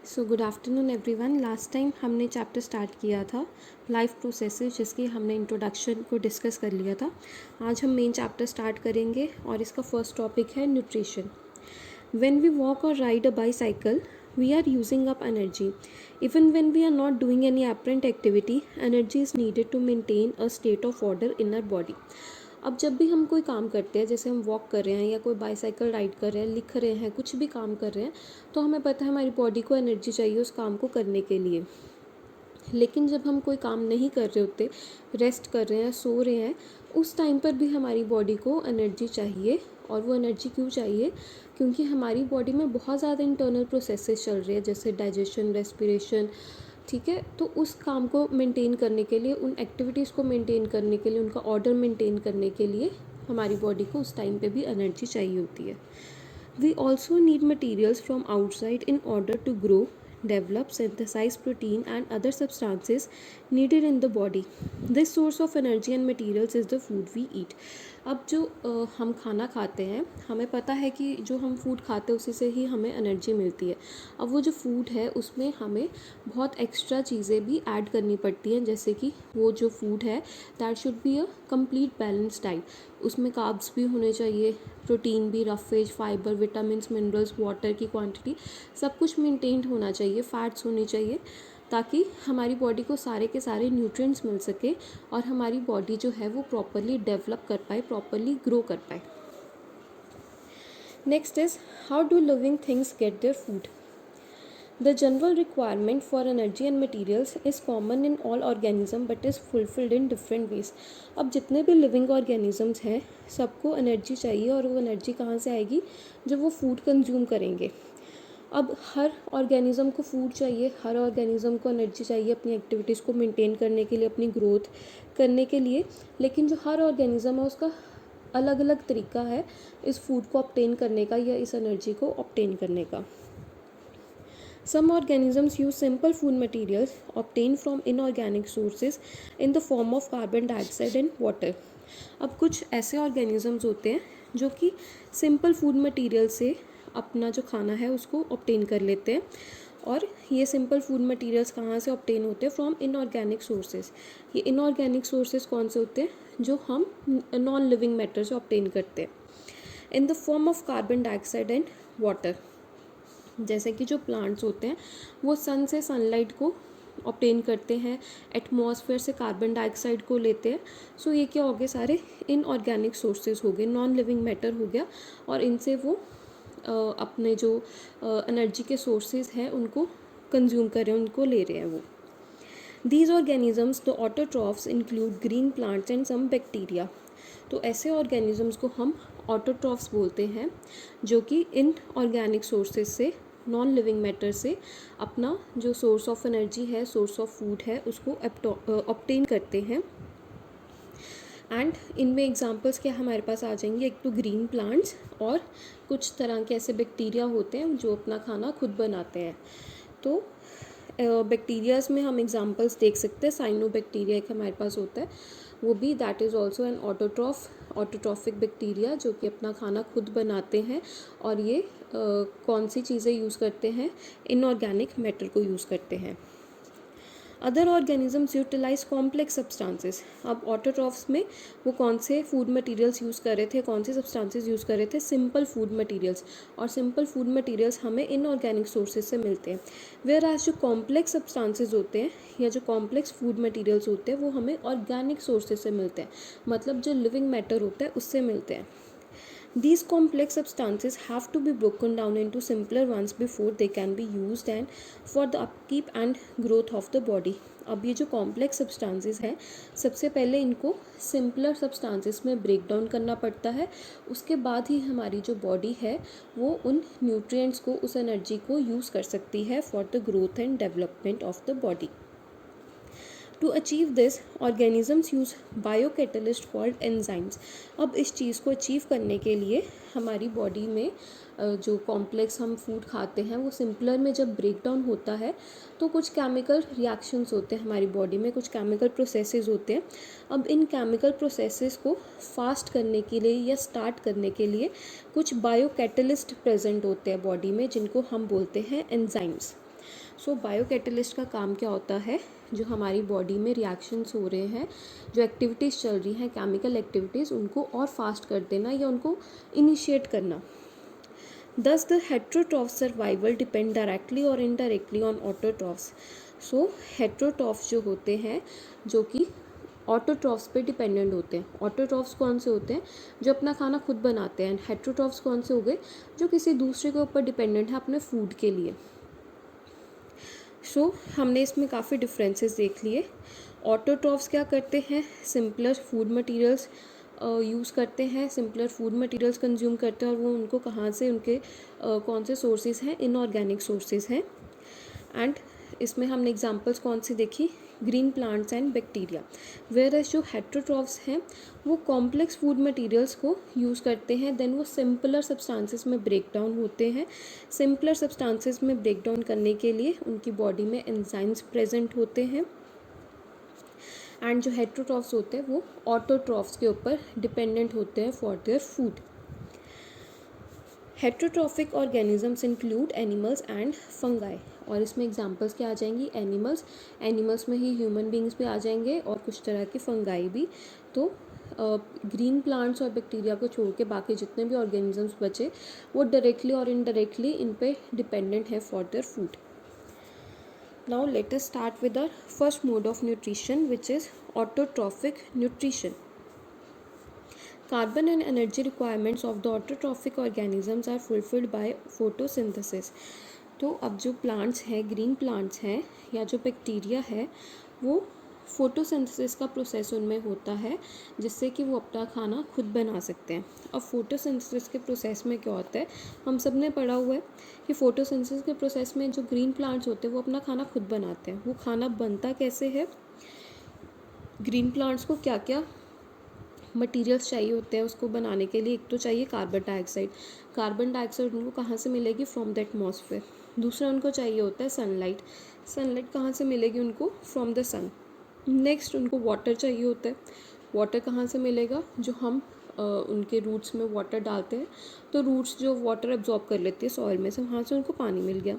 So good afternoon everyone. Last time हमने chapter start किया था लाइफ प्रोसेसेस, जिसकी हमने इंट्रोडक्शन को डिस्कस कर लिया था। आज हम मेन चैप्टर स्टार्ट करेंगे और इसका फर्स्ट टॉपिक है न्यूट्रिशन। व्हेन वी वॉक और ride a bicycle we are using up energy. Even when we are not doing any apparent activity, energy is needed to maintain a state of order in our body. अब जब भी हम कोई काम करते हैं, जैसे हम वॉक कर रहे हैं या कोई बाईसाइकिल राइड कर रहे हैं, लिख रहे हैं, कुछ भी काम कर रहे हैं, तो हमें पता है हमारी बॉडी को एनर्जी चाहिए उस काम को करने के लिए। लेकिन जब हम कोई काम नहीं कर रहे होते, रेस्ट कर रहे हैं, सो रहे हैं, उस टाइम पर भी हमारी बॉडी को एनर्जी चाहिए। और वो एनर्जी क्यों चाहिए? क्योंकि हमारी बॉडी में बहुत ज़्यादा इंटरनल प्रोसेसेस चल रहे हैं, जैसे डाइजेशन, रेस्पिरेशन, ठीक है। तो उस काम को मेंटेन करने के लिए, उन एक्टिविटीज़ को मेंटेन करने के लिए, उनका ऑर्डर मेंटेन करने के लिए हमारी बॉडी को उस टाइम पे भी एनर्जी चाहिए होती है। We also need materials from outside in order to grow, develop, synthesize protein and other substances needed in the body. This source of energy and materials is the food we eat. अब जो हम खाना खाते हैं, हमें पता है कि जो हम फूड खाते हैं उसी से ही हमें एनर्जी मिलती है। अब वो जो फूड है उसमें हमें बहुत एक्स्ट्रा चीज़ें भी ऐड करनी पड़ती हैं, जैसे कि वो जो फूड है that should be a complete balance diet. उसमें कार्ब्स भी होने चाहिए, प्रोटीन भी, roughage, fibre, vitamins, minerals, water की क्वांटिटी, सब कुछ मेंटेन्ड होना चाहिए, फैट्स होनी चाहिए, ताकि हमारी बॉडी को सारे के सारे न्यूट्रिएंट्स मिल सके और हमारी बॉडी जो है वो प्रॉपरली डेवलप कर पाए, प्रॉपरली ग्रो कर पाए। Next is how do living things get their food. The general requirement for energy and materials is common in all organism but is fulfilled in different ways. अब जितने भी living organisms हैं सबको energy चाहिए, और वो एनर्जी कहाँ से आएगी? जब वो फूड कंज्यूम करेंगे। अब हर ऑर्गेनिज्म को फूड चाहिए, हर ऑर्गेनिज्म को एनर्जी चाहिए अपनी एक्टिविटीज़ को मेंटेन करने के लिए, अपनी ग्रोथ करने के लिए। लेकिन जो हर ऑर्गेनिज्म है उसका अलग अलग तरीका है इस फूड को ऑब्टेन करने का या इस एनर्जी को ऑब्टेन करने का। Some organisms use simple food materials obtained from inorganic sources in the form of carbon dioxide and water. अब कुछ ऐसे ऑर्गेनिजम्स होते हैं जो कि सिंपल फूड मटेरियल से अपना जो खाना है उसको ऑब्टेन कर लेते हैं। और ये सिंपल फूड मटेरियल्स कहाँ से ऑब्टेन होते हैं? From inorganic sources. ये इनऑर्गेनिक सोर्सेज कौन से होते हैं? जो हम नॉन लिविंग मैटर से ऑब्टेन करते हैं, इन the form of carbon dioxide and water. जैसे कि जो प्लांट्स होते हैं वो सन से सनलाइट को ऑब्टेन करते हैं, एटमॉस्फेयर से कार्बन डाइऑक्साइड को लेते हैं। सो ये क्या हो गए? सारे इनऑर्गेनिक सोर्सेज हो गए, नॉन लिविंग मैटर हो गया, और इनसे वो अपने जो एनर्जी के सोर्सेज हैं उनको कंज्यूम कर रहे हैं, उनको ले रहे हैं वो। These organisms, the autotrophs, include green plants and some bacteria. तो ऐसे ऑर्गेनिजम्स को हम ऑटोट्रॉफ्स बोलते हैं, जो कि इन ऑर्गेनिक सोर्सेज से, नॉन लिविंग मैटर से अपना जो सोर्स ऑफ एनर्जी है, सोर्स ऑफ फूड है, उसको ऑब्टेन करते हैं। एंड इनमें एग्जांपल्स क्या हमारे पास आ जाएंगे? एक तो ग्रीन प्लांट्स, और कुछ तरह के ऐसे बैक्टीरिया होते हैं जो अपना खाना खुद बनाते हैं। तो बैक्टीरियाज में हम एग्जांपल्स देख सकते हैं। साइनोबैक्टीरिया एक हमारे पास होता है, वो भी that is also an autotrophic bacteria, जो कि अपना खाना खुद बनाते हैं। और ये कौन सी चीज़ें यूज़ करते हैं? इनऑर्गेनिक मैटर को यूज़ करते हैं। Other organisms utilise complex substances. अब ऑटोट्रॉफ्स में वो कौन से फूड मटेरियल्स यूज़ कर रहे थे, कौन से सब्सटेंसेस यूज़ कर रहे थे? Simple food materials. और सिंपल फूड मटेरियल्स हमें इनऑर्गेनिक सोर्सेज से मिलते हैं। वेयर एज जो कॉम्प्लेक्स सब्सटेंसेस होते हैं या जो कॉम्प्लेक्स फूड मटेरियल्स होते हैं वो हमें ऑर्गेनिक सोर्सेज से मिलते हैं, मतलब जो लिविंग मैटर होता है उससे मिलते हैं। These complex substances have to be broken down into simpler ones before they can be used and for the upkeep and growth of the body. अब ये जो कॉम्प्लेक्स सब्सटेंसेस हैं, सबसे पहले इनको सिंपलर सब्सटेंसेस में ब्रेक डाउन करना पड़ता है, उसके बाद ही हमारी जो बॉडी है वो उन न्यूट्रिएंट्स को, उस एनर्जी को यूज़ कर सकती है for the growth and development of the body. To achieve this, organisms use biocatalyst called enzymes. अब इस चीज़ को अचीव करने के लिए हमारी बॉडी में जो कॉम्प्लेक्स हम फूड खाते हैं वो सिंपलर में जब ब्रेक डाउन होता है तो कुछ केमिकल रिएक्शंस होते हैं हमारी बॉडी में, कुछ केमिकल प्रोसेसेस होते हैं। अब इन केमिकल प्रोसेसेस को फास्ट करने के लिए या स्टार्ट करने के लिए कुछ बायोकैटलिस्ट प्रेजेंट होते हैं बॉडी में, जिनको हम बोलते हैं एंजाइम्स। सो बायोकैटलिस्ट का काम क्या होता है, जो हमारी बॉडी में रिएक्शंस हो रहे हैं, जो एक्टिविटीज़ चल रही हैं, केमिकल एक्टिविटीज़, उनको और फास्ट कर देना या उनको इनिशिएट करना। Thus, the heterotroph's survival depend directly or indirectly on autotrophs. So, heterotrophs जो होते हैं, जो कि ऑटोट्रॉफ्स पे डिपेंडेंट होते हैं। ऑटोट्रॉफ्स कौन से होते हैं, जो अपना खाना खुद बनाते हैं। हेटेरोट्रॉफ्स कौन से हो गए, जो किसी दूसरे के ऊपर डिपेंडेंट है अपने फूड के लिए। हमने इसमें काफ़ी डिफरेंसेस देख लिए। ऑटोट्रॉफ्स क्या करते हैं, सिंपलर फूड मटेरियल्स यूज़ करते हैं, सिंपलर फूड मटेरियल्स कंज्यूम करते हैं, और वो उनको कहाँ से, उनके कौन से सोर्सेज हैं, इनऑर्गेनिक सोर्सेज हैं। एंड इसमें हमने एग्जांपल्स कौन सी देखी, green plants and bacteria. Whereas जो हेटेरोट्रॉफ्स हैं वो कॉम्प्लेक्स फूड मटेरियल्स को यूज़ करते हैं, देन वो सिंपलर सब्सटेंसेस में ब्रेक डाउन होते हैं। सिंपलर सब्सटेंसेस में ब्रेक डाउन करने के लिए उनकी बॉडी में एंजाइम्स प्रेजेंट होते हैं। एंड जो हेटेरोट्रॉफ्स होते हैं वो ऑटोट्रॉफ्स के ऊपर डिपेंडेंट होते हैं for their food. Heterotrophic organisms include animals and fungi, और इसमें एग्जांपल्स क्या आ जाएंगी, एनिमल्स में ही ह्यूमन बींग्स भी आ जाएंगे और कुछ तरह के फंगाई भी। तो ग्रीन प्लांट्स और बैक्टीरिया को छोड़ के बाकी जितने भी ऑर्गेनिजम्स बचे वो डायरेक्टली और इनडायरेक्टली इन पे डिपेंडेंट है for their food. Now let us start with our first mode of nutrition which is autotrophic nutrition. Carbon and energy requirements of the autotrophic organisms are fulfilled by photosynthesis. तो अब जो plants हैं, green plants हैं या जो bacteria है, वो photosynthesis का प्रोसेस उनमें होता है जिससे कि वो अपना खाना खुद बना सकते हैं। अब फोटोसिंथेसिस के प्रोसेस में क्या होता है, हम सब ने पढ़ा हुआ है कि फोटोसिंथेसिस के प्रोसेस में जो ग्रीन प्लांट्स होते हैं वो अपना खाना खुद बनाते हैं। वो खाना बनता कैसे है, ग्रीन प्लांट्स को क्या क्या मटेरियल्स चाहिए होते हैं उसको बनाने के लिए। एक तो चाहिए कार्बन डाइऑक्साइड। कार्बन डाइऑक्साइड उनको कहाँ से मिलेगी, फ्रॉम द एटमॉस्फेयर। दूसरा उनको चाहिए होता है सनलाइट। सनलाइट कहाँ से मिलेगी उनको, फ्रॉम द सन। नेक्स्ट उनको वाटर चाहिए होता है। वाटर कहाँ से मिलेगा, जो हम उनके रूट्स में वाटर डालते हैं तो रूट्स जो वाटर एब्जॉर्ब कर लेती है सॉइल में से, वहाँ से उनको पानी मिल गया।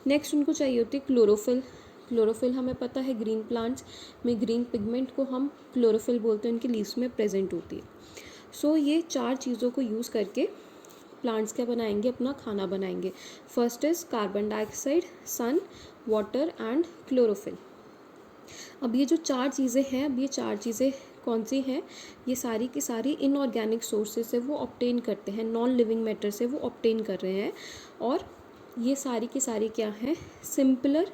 नेक्स्ट उनको चाहिए होती है क्लोरोफिल। क्लोरोफिल हमें पता है ग्रीन प्लांट्स में ग्रीन पिगमेंट को हम क्लोरोफिल बोलते हैं, उनकी लीव्स में प्रेजेंट होती है। ये चार चीज़ों को यूज़ करके प्लांट्स क्या बनाएंगे, अपना खाना बनाएंगे। First is carbon dioxide, sun, water and chlorophyll. अब ये जो चार चीज़ें हैं, अब ये चार चीज़ें कौन सी हैं, ये सारी की सारी इनऑर्गेनिक सोर्सेज से वो ऑब्टेन करते हैं, नॉन लिविंग मैटर से वो ऑब्टेन कर रहे हैं। और ये सारी की सारी क्या हैं, सिंपलर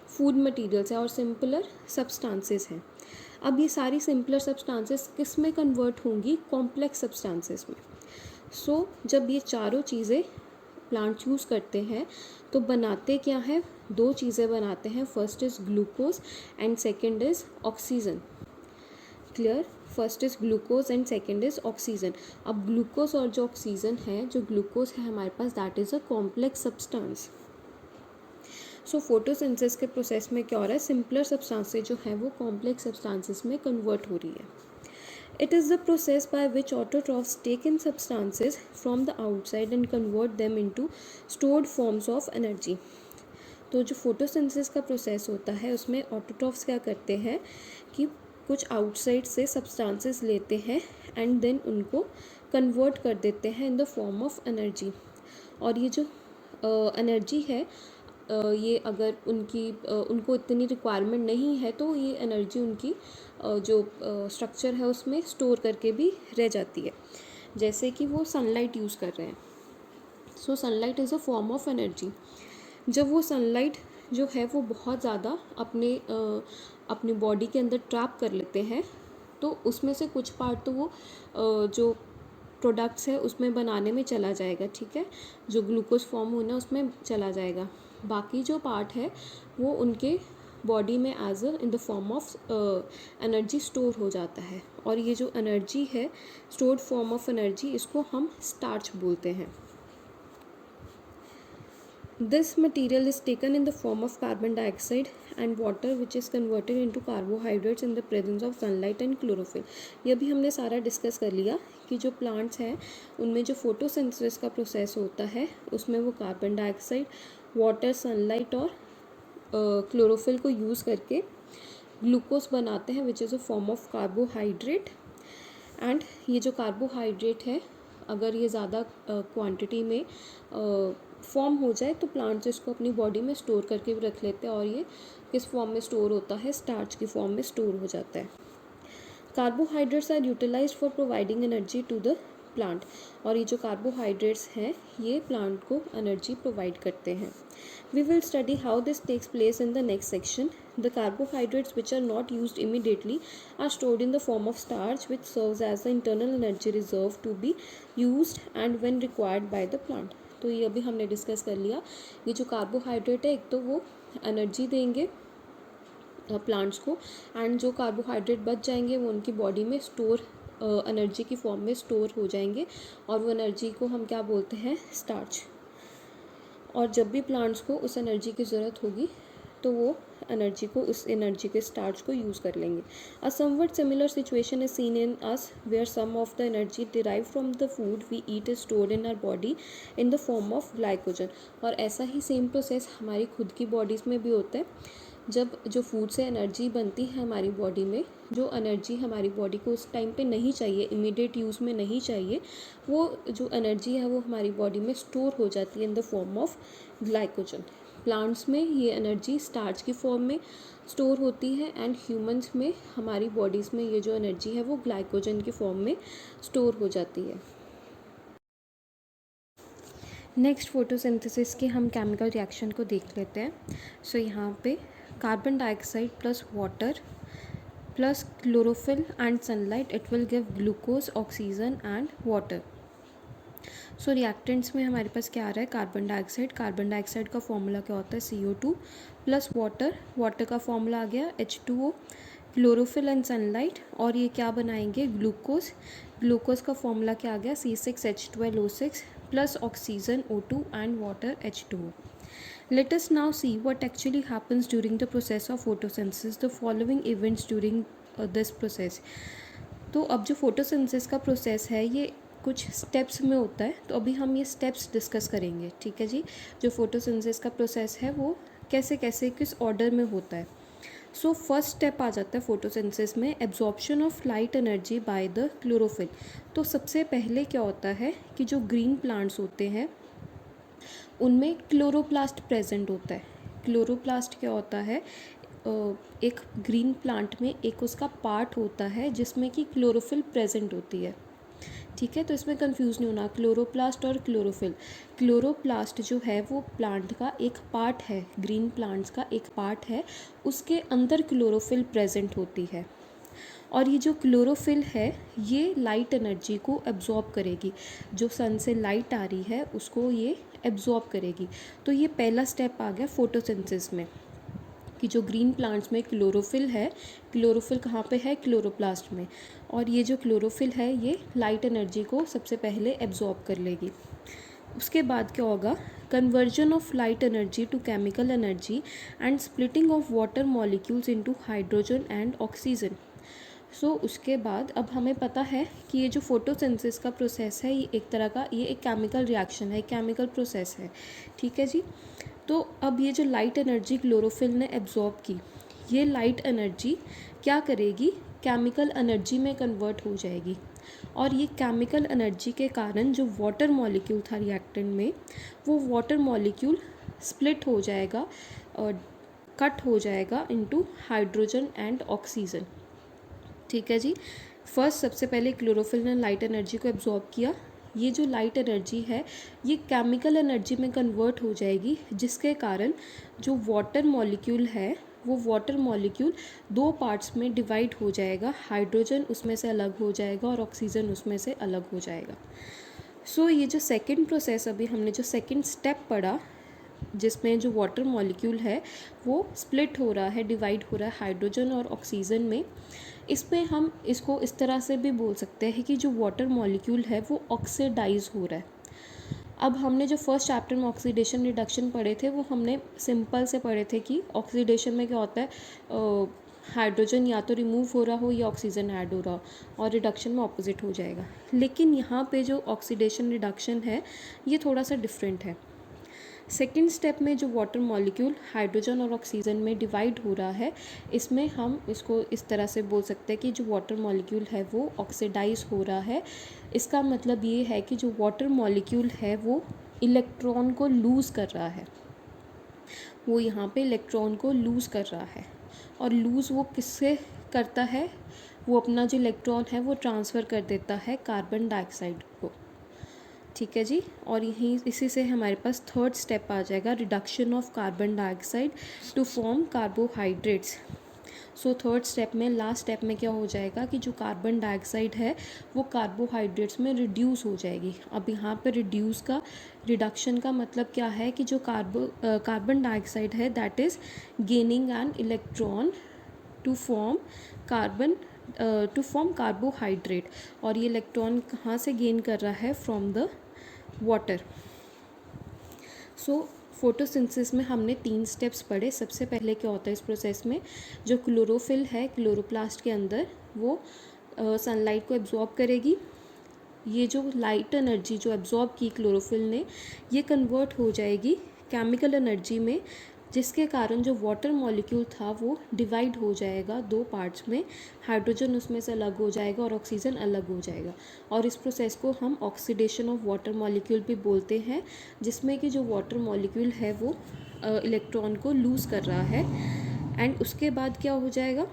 फूड मटेरियल्स है और सिंपलर सब्सटेंसेस हैं। अब ये सारी सिंपलर सब्सटेंसेस किस में कन्वर्ट होंगी, कॉम्प्लेक्स सब्सटेंसेस में। जब ये चारों चीज़ें प्लांट यूज़ करते हैं तो बनाते क्या है, दो चीज़ें बनाते हैं। First is glucose and second is oxygen. Clear, first is glucose and second is oxygen. अब ग्लूकोज और जो ऑक्सीजन है, जो ग्लूकोज है हमारे पास, that is a complex substance. Photosynthesis के प्रोसेस में क्या हो रहा है, सिंपलर सब्सटेंसेस जो है वो कॉम्प्लेक्स सब्सटेंसेस में कन्वर्ट हो रही है। It is the process by which autotrophs take in substances from the outside and convert them into stored forms of energy. तो जो फोटोसिंथेसिस का प्रोसेस होता है उसमें ऑटोट्रॉफ्स क्या करते हैं कि कुछ आउटसाइड से सब्सटेंसेस लेते हैं एंड देन उनको कन्वर्ट कर देते हैं इन द फॉर्म ऑफ एनर्जी। और ये जो एनर्जी है, ये अगर उनको इतनी रिक्वायरमेंट नहीं है तो ये एनर्जी उनकी जो स्ट्रक्चर है उसमें स्टोर करके भी रह जाती है। जैसे कि वो सनलाइट यूज़ कर रहे हैं। Sunlight is a form of energy. जब वो सनलाइट जो है वो बहुत ज़्यादा अपनी बॉडी के अंदर ट्रैप कर लेते हैं तो उसमें से कुछ पार्ट तो वो जो प्रोडक्ट्स है उसमें बनाने में चला जाएगा, ठीक है, जो ग्लूकोज फॉर्म होना उसमें चला जाएगा। बाकी जो पार्ट है वो उनके बॉडी में as in the form of energy store हो जाता है। और ये जो एनर्जी है, स्टोर्ड फॉर्म ऑफ एनर्जी, इसको हम स्टार्च बोलते हैं। This material is taken in the form of carbon dioxide and water which is converted into carbohydrates in the presence of sunlight and chlorophyll। ये भी हमने सारा डिस्कस कर लिया कि जो प्लांट्स हैं उनमें जो फोटोसिंथेसिस का प्रोसेस होता है उसमें वो कार्बन डाइऑक्साइड, वाटर, सनलाइट और क्लोरोफिल को यूज़ करके ग्लूकोज बनाते हैं, which is a form of carbohydrate. And ये जो कार्बोहाइड्रेट है, अगर ये ज़्यादा क्वांटिटी में फॉर्म हो जाए तो प्लांट्स इसको अपनी बॉडी में स्टोर करके भी रख लेते हैं, और ये किस फॉर्म में स्टोर होता है, स्टार्च की फॉर्म में स्टोर हो जाता है। Carbohydrates are utilised for providing energy to the plant, और ये जो कार्बोहाइड्रेट्स हैं ये प्लांट को एनर्जी प्रोवाइड करते हैं। We will study how this takes place in the next section. The carbohydrates which are not used immediately are stored in the form of starch, which serves as the internal energy reserve to be used and when required by the plant. तो ये अभी हमने discuss कर लिया। ये जो carbohydrate है, एक तो वो एनर्जी देंगे प्लांट्स को, एंड जो कार्बोहाइड्रेट बच जाएंगे वो उनकी बॉडी में स्टोर एनर्जी की फॉर्म में स्टोर हो जाएंगे, और वो एनर्जी को हम क्या बोलते हैं, स्टार्च। और जब भी प्लांट्स को उस एनर्जी की ज़रूरत होगी तो वो एनर्जी को, उस एनर्जी के स्टार्च को यूज़ कर लेंगे। A somewhat similar situation is seen in us where some of the energy derive from the food we eat is stored in our body in the form of glycogen. और ऐसा ही same process हमारी खुद की bodies में भी होता है। जब जो फूड से एनर्जी बनती है हमारी बॉडी में, जो एनर्जी हमारी बॉडी को उस टाइम पे नहीं चाहिए, इमीडिएट यूज़ में नहीं चाहिए, वो जो एनर्जी है वो हमारी बॉडी में स्टोर हो जाती है इन the form of glycogen. Plants में ये एनर्जी स्टार्च की फॉर्म में स्टोर होती है, एंड ह्यूमंस में, हमारी बॉडीज़ में ये जो एनर्जी है वो ग्लाइकोजन की फॉर्म में स्टोर हो जाती है। नेक्स्ट फोटोसिंथेसिस के हम केमिकल रिएक्शन को देख लेते हैं। सो यहाँ पे carbon dioxide plus water plus chlorophyll and sunlight, it will give glucose, oxygen and water. So reactants में हमारे पास क्या आ रहा है, कार्बन डाइऑक्साइड। कार्बन डाइऑक्साइड का फॉर्मूला क्या होता है, CO2 प्लस वाटर, वाटर का फॉर्मूला आ गया H2O, क्लोरोफिल एंड सनलाइट, और ये क्या बनाएंगे, ग्लूकोज। ग्लूकोज का फॉर्मूला क्या आ गया, C6H12O6 plus oxygen O2 and water H2O। Let us now see what actually happens during the process of photosynthesis. The following events during this process. तो अब जो फोटोसिंथेसिस का प्रोसेस है ये कुछ स्टेप्स में होता है, तो अभी हम ये स्टेप्स डिस्कस करेंगे, ठीक है जी। जो फोटोसिंथेसिस का प्रोसेस है वो कैसे कैसे किस ऑर्डर में होता है। सो फर्स्ट स्टेप आ जाता है फोटोसिंथेसिस में, absorption of light energy by the chlorophyll. तो सबसे पहले क्या होता है कि जो ग्रीन प्लांट्स होते हैं उनमें क्लोरोप्लास्ट प्रेजेंट होता है। क्लोरोप्लास्ट क्या होता है, एक ग्रीन प्लांट में एक उसका पार्ट होता है जिसमें कि क्लोरोफिल प्रेजेंट होती है, ठीक है। तो इसमें कंफ्यूज नहीं होना, क्लोरोप्लास्ट और क्लोरोफिल। क्लोरोप्लास्ट जो है वो प्लांट का एक पार्ट है, ग्रीन प्लांट्स का एक पार्ट है, उसके अंदर क्लोरोफिल प्रेजेंट होती है। और ये जो क्लोरोफिल है ये लाइट एनर्जी को एब्जॉर्ब करेगी, जो सन से लाइट आ रही है उसको ये एब्जॉर्ब करेगी। तो ये पहला स्टेप आ गया फोटोसिंथेसिस में, कि जो ग्रीन प्लांट्स में क्लोरोफिल है, क्लोरोफिल कहाँ पे है, क्लोरोप्लास्ट में, और ये जो क्लोरोफिल है ये लाइट एनर्जी को सबसे पहले एब्जॉर्ब कर लेगी। उसके बाद क्या होगा, conversion of light energy to chemical energy and splitting of water molecules into hydrogen and oxygen. So उसके बाद अब हमें पता है कि ये जो फोटोसिंथेसिस का प्रोसेस है ये एक तरह का, ये एक केमिकल रिएक्शन है, केमिकल प्रोसेस है, ठीक है जी। तो अब ये जो लाइट एनर्जी क्लोरोफिल ने एब्जॉर्ब की, ये लाइट एनर्जी क्या करेगी, केमिकल एनर्जी में कन्वर्ट हो जाएगी, और ये केमिकल एनर्जी के कारण जो वाटर मॉलिक्यूल था रिएक्टेंट में, वो वाटर मॉलिक्यूल स्प्लिट हो जाएगा और कट हो जाएगा इनटू हाइड्रोजन एंड ऑक्सीजन, ठीक है जी। फर्स्ट सबसे पहले क्लोरोफिल ने लाइट एनर्जी को एब्जॉर्ब किया, ये जो लाइट एनर्जी है ये केमिकल एनर्जी में कन्वर्ट हो जाएगी, जिसके कारण जो वाटर मॉलिक्यूल है वो वाटर मॉलिक्यूल दो पार्ट्स में डिवाइड हो जाएगा, हाइड्रोजन उसमें से अलग हो जाएगा और ऑक्सीजन उसमें से अलग हो जाएगा। सो ये जो सेकंड प्रोसेस, अभी हमने जो सेकंड स्टेप पढ़ा, जिसमें जो वाटर मॉलिक्यूल है वो स्प्लिट हो रहा है, डिवाइड हो रहा है हाइड्रोजन और ऑक्सीजन में, इसमें हम इसको इस तरह से भी बोल सकते हैं कि जो वाटर मॉलिक्यूल है वो ऑक्सीडाइज हो रहा है। अब हमने जो फर्स्ट चैप्टर में ऑक्सीडेशन रिडक्शन पढ़े थे वो हमने सिंपल से पढ़े थे कि ऑक्सीडेशन में क्या होता है, हाइड्रोजन या तो रिमूव हो रहा हो या ऑक्सीजन ऐड हो रहा हो, और रिडक्शन में ऑपोजिट हो जाएगा। लेकिन यहाँ पे जो ऑक्सीडेशन रिडक्शन है ये थोड़ा सा डिफरेंट है। सेकेंड स्टेप में जो वाटर मॉलिक्यूल हाइड्रोजन और ऑक्सीजन में डिवाइड हो रहा है, इसमें हम इसको इस तरह से बोल सकते हैं कि जो वाटर मॉलिक्यूल है वो ऑक्सीडाइज हो रहा है। इसका मतलब ये है कि जो वाटर मॉलिक्यूल है वो इलेक्ट्रॉन को लूज़ कर रहा है, वो यहाँ पे इलेक्ट्रॉन को लूज़ कर रहा है। और लूज़ वो किससे करता है, वो अपना जो इलेक्ट्रॉन है वो ट्रांसफ़र कर देता है कार्बन डाइऑक्साइड को। ठीक है जी। और यहीं इसी से हमारे पास थर्ड स्टेप आ जाएगा, reduction of carbon dioxide to form carbohydrates. So third step में, लास्ट स्टेप में क्या हो जाएगा कि जो कार्बन डाइऑक्साइड है वो कार्बोहाइड्रेट्स में रिड्यूस हो जाएगी। अब यहाँ पर रिडक्शन का मतलब क्या है कि जो कार्बन डाइऑक्साइड है that is gaining an electron to form carbohydrate. और ये इलेक्ट्रॉन कहाँ से गेन कर रहा है, from the water. So photosynthesis में हमने 3 स्टेप्स पढ़े। सबसे पहले क्या होता है इस प्रोसेस में, जो क्लोरोफिल है क्लोरोप्लास्ट के अंदर, वो सनलाइट को एब्जॉर्ब करेगी। ये जो लाइट एनर्जी जो एब्जॉर्ब की क्लोरोफिल ने, ये कन्वर्ट हो जाएगी केमिकल एनर्जी में, जिसके कारण जो वाटर मॉलिक्यूल था वो डिवाइड हो जाएगा 2 पार्ट्स में। हाइड्रोजन उसमें से अलग हो जाएगा और ऑक्सीजन अलग हो जाएगा। और इस प्रोसेस को हम ऑक्सीडेशन ऑफ वाटर मॉलिक्यूल भी बोलते हैं, जिसमें कि जो वाटर मॉलिक्यूल है वो इलेक्ट्रॉन को लूज़ कर रहा है। एंड उसके बाद क्या हो जाएगा,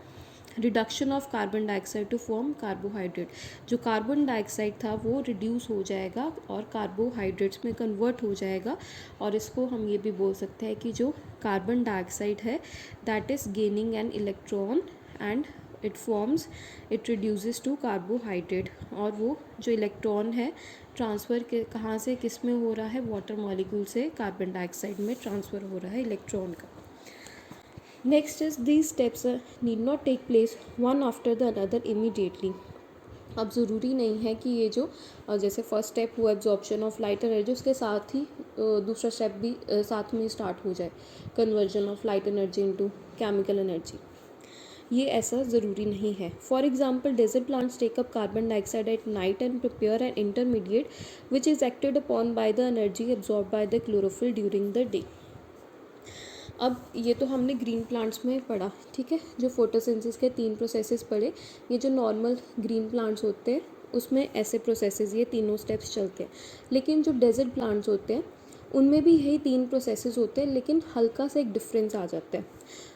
reduction of carbon dioxide to form carbohydrate. जो कार्बन डाइऑक्साइड था वो रिड्यूस हो जाएगा और कार्बोहाइड्रेट्स में कन्वर्ट हो जाएगा। और इसको हम ये भी बोल सकते हैं कि जो कार्बन डाइऑक्साइड है that is gaining an electron and it reduces to carbohydrate. और वो जो इलेक्ट्रॉन है ट्रांसफ़र के कहाँ से किस में हो रहा है, वाटर मॉलिक्यूल से कार्बन डाइऑक्साइड में ट्रांसफ़र हो रहा है इलेक्ट्रॉन का। Next is these steps need not take place one after the another immediately. अब ज़रूरी नहीं है कि ये जो जैसे फर्स्ट स्टेप हुआ एब्जॉर्प्शन ऑफ लाइट एनर्जी, उसके साथ ही दूसरा स्टेप भी साथ में स्टार्ट हो जाए, conversion of light energy into chemical energy. ये ऐसा ज़रूरी नहीं है। For example, desert plants take up carbon dioxide at night and prepare an intermediate which is acted upon by the energy absorb by the chlorophyll during the day. अब ये तो हमने green plants में पढ़ा, ठीक है। जो फोटोसिंथेसिस के 3 प्रोसेसेस पढ़े, ये जो नॉर्मल ग्रीन प्लांट्स होते हैं उसमें ऐसे प्रोसेसेस ये तीनों स्टेप्स चलते हैं। लेकिन जो डेजर्ट प्लांट्स होते हैं उनमें भी यही 3 प्रोसेसेस होते हैं, लेकिन हल्का सा एक डिफरेंस आ जाता है।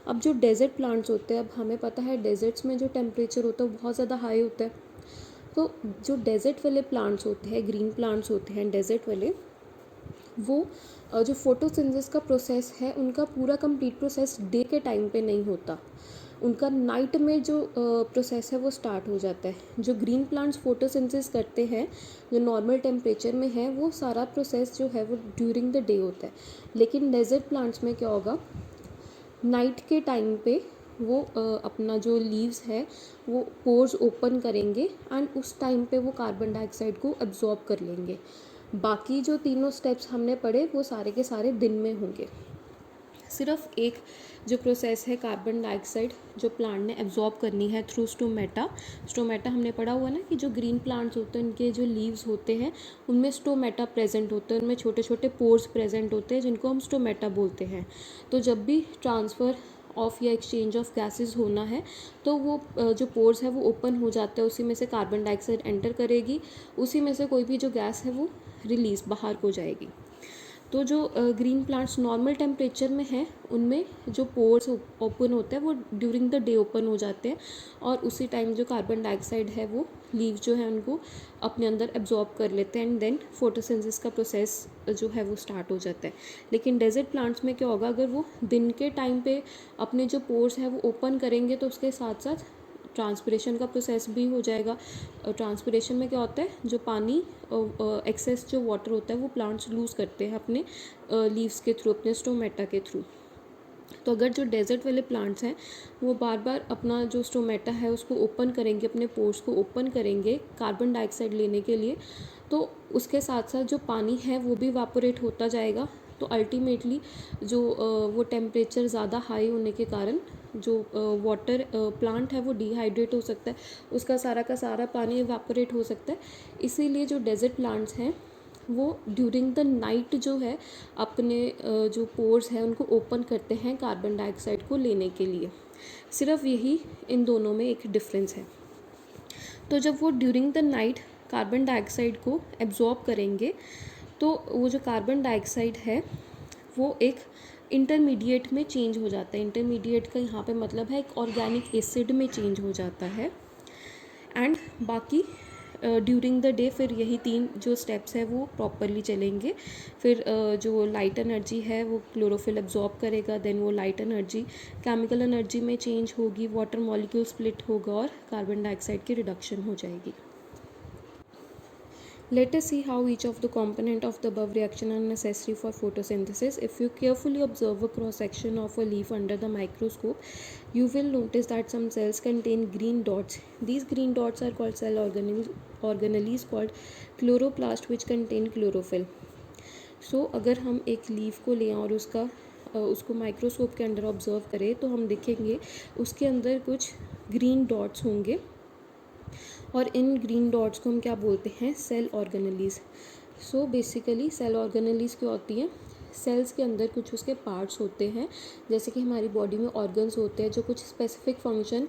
अब जो डेजर्ट प्लांट्स होते हैं, अब हमें पता है डेजर्ट्स में जो टेम्परेचर होता है वो बहुत ज़्यादा हाई होता है। तो जो डेजर्ट वाले प्लांट्स होते हैं, ग्रीन प्लांट्स होते हैं डेजर्ट वाले, वो जो फोटोसिंथेसिस का प्रोसेस है उनका पूरा कंप्लीट प्रोसेस डे के टाइम पे नहीं होता, उनका नाइट में जो प्रोसेस है वो स्टार्ट हो जाता है। जो ग्रीन प्लांट्स फोटोसिंथेसिस करते हैं जो नॉर्मल टेम्परेचर में है, वो सारा प्रोसेस जो है वो ड्यूरिंग द डे होता है। लेकिन डेजर्ट प्लांट्स में क्या होगा, नाइट के टाइम पे वो अपना जो लीव्स है वो पोर्स ओपन करेंगे एंड उस टाइम पे वो कार्बन डाइऑक्साइड को एब्जॉर्ब कर लेंगे। बाकी जो तीनों स्टेप्स हमने पढ़े वो सारे के सारे दिन में होंगे। सिर्फ एक जो प्रोसेस है कार्बन डाइऑक्साइड जो प्लांट ने एब्जॉर्ब करनी है थ्रू स्टोमेटा। स्टोमेटा हमने पढ़ा हुआ ना कि जो ग्रीन प्लांट्स होते हैं उनके जो लीव्स होते हैं उनमें स्टोमेटा प्रेजेंट होते हैं, उनमें छोटे छोटे पोर्स प्रेजेंट होते हैं जिनको हम स्टोमेटा बोलते हैं। तो जब भी ट्रांसफ़र ऑफ या एक्सचेंज ऑफ गैसेस होना है तो वो जो पोर्स है वो ओपन हो जाता है, उसी में से कार्बन डाइऑक्साइड एंटर करेगी, उसी में से कोई भी जो गैस है वो रिलीज़ बाहर हो जाएगी। तो जो ग्रीन प्लांट्स नॉर्मल टेम्परेचर में हैं उनमें जो पोर्स ओपन होते हैं वो ड्यूरिंग द डे ओपन हो जाते हैं और उसी टाइम जो कार्बन डाइऑक्साइड है वो लीव जो है उनको अपने अंदर एब्जॉर्ब कर लेते हैं एंड देन फोटोसिंथेसिस का प्रोसेस जो है वो स्टार्ट हो जाता है। लेकिन डेजर्ट प्लांट्स में क्या होगा, अगर वो दिन के टाइम पे अपने जो पोर्स है वो ओपन करेंगे तो उसके साथ साथ ट्रांसपिरेशन का प्रोसेस भी हो जाएगा। ट्रांसपिरेशन में क्या होता है, जो पानी एक्सेस जो वाटर होता है वो प्लांट्स लूज़ करते हैं अपने लीव्स के थ्रू, अपने स्टोमेटा के थ्रू। तो अगर जो डेजर्ट वाले प्लांट्स हैं वो बार बार अपना जो स्टोमेटा है उसको ओपन करेंगे, अपने पोर्स को ओपन करेंगे कार्बन डाइऑक्साइड लेने के लिए, तो उसके साथ साथ जो पानी है वो भी इवापोरेट होता जाएगा। तो अल्टीमेटली जो वो टेम्परेचर ज़्यादा हाई होने के कारण जो वाटर प्लांट है वो डिहाइड्रेट हो सकता है, उसका सारा का सारा पानी इवापोरेट हो सकता है। इसीलिए जो डेजर्ट प्लांट्स हैं वो ड्यूरिंग द नाइट जो है अपने जो पोर्स हैं उनको ओपन करते हैं कार्बन डाइऑक्साइड को लेने के लिए। सिर्फ यही इन दोनों में एक डिफरेंस है। तो जब वो during the night carbon dioxide को एब्जॉर्ब करेंगे तो वो जो कार्बन डाइऑक्साइड है वो एक इंटरमीडिएट में चेंज हो जाता है। इंटरमीडिएट का यहाँ पे मतलब है एक ऑर्गेनिक एसिड में चेंज हो जाता है। एंड बाकी ड्यूरिंग द डे फिर यही 3 जो स्टेप्स है वो प्रॉपरली चलेंगे। फिर जो लाइट एनर्जी है वो क्लोरोफिल एब्जॉर्ब करेगा, देन वो लाइट एनर्जी केमिकल एनर्जी में चेंज होगी, वाटर मॉलिक्यूल स्प्लिट होगा और कार्बन डाइऑक्साइड की रिडक्शन हो जाएगी। Let us see how each of the component of the above reaction are necessary for photosynthesis. If you carefully observe a cross section of a leaf under the microscope, you will notice that some cells contain green dots. These green dots are called cell organelles called chloroplast, which contain chlorophyll. So अगर हम एक leaf को लें और उसको microscope के अंदर observe करें तो हम देखेंगे उसके अंदर कुछ ग्रीन डॉट्स होंगे और इन ग्रीन डॉट्स को हम क्या बोलते हैं, cell organelles. So basically cell organelles क्या होती हैं, सेल्स के अंदर कुछ उसके पार्ट्स होते हैं, जैसे कि हमारी बॉडी में ऑर्गन्स होते हैं जो कुछ स्पेसिफिक फंक्शन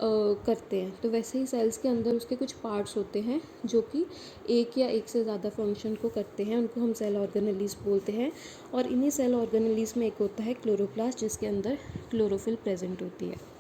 करते हैं, तो वैसे ही सेल्स के अंदर उसके कुछ पार्ट्स होते हैं जो कि एक या एक से ज़्यादा फंक्शन को करते हैं, उनको हम सेल ऑर्गेनेलीज बोलते हैं। और इन्हीं सेल ऑर्गेनेलीज में एक होता है क्लोरोप्लास्ट जिसके अंदर क्लोरोफिल प्रेजेंट होती है।